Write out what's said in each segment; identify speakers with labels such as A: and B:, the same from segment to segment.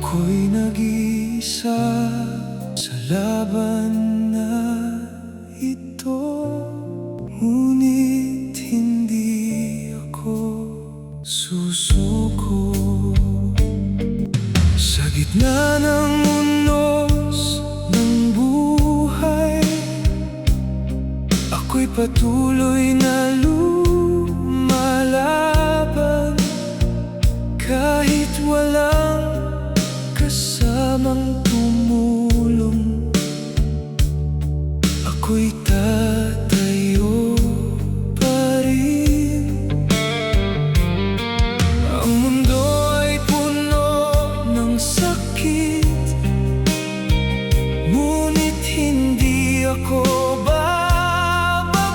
A: Ako'y nag-iisa sa laban na ito, ngunit hindi ako susuko. Sa gitna ng unos ng buhay, ako'y patuloy na lumalaban. Kahit walang kasamang tumulong, ako'y tatayo pa rin. Ang mundo ay puno ng sakit, ngunit hindi ako babagsak.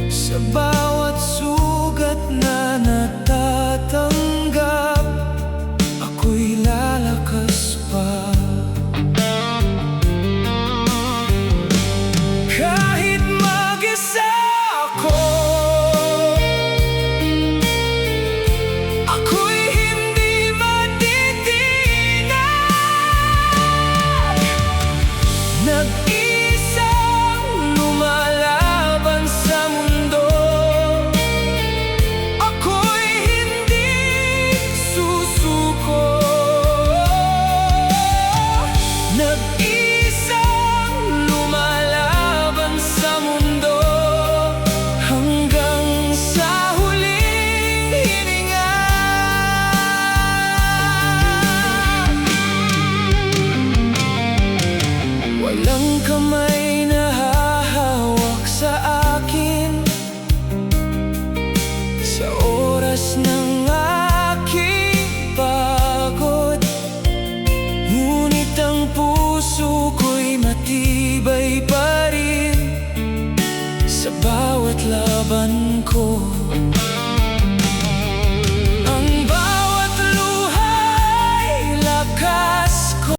A: Sa bawat sugat na natatanggap, ako'y lalakas pa. Kahit mag-isa ako, ako'y hindi matitinag. Nag-isang lumalaban sa mundo, ako'y hindi susuko. Nag-isang lumalaban sa mundo, hanggang sa huling hininga. Walang kamay na hahawak sa akin sa oras ng aking pagod, ngunit ang puso ko'y matibay pa rin sa bawat laban ko.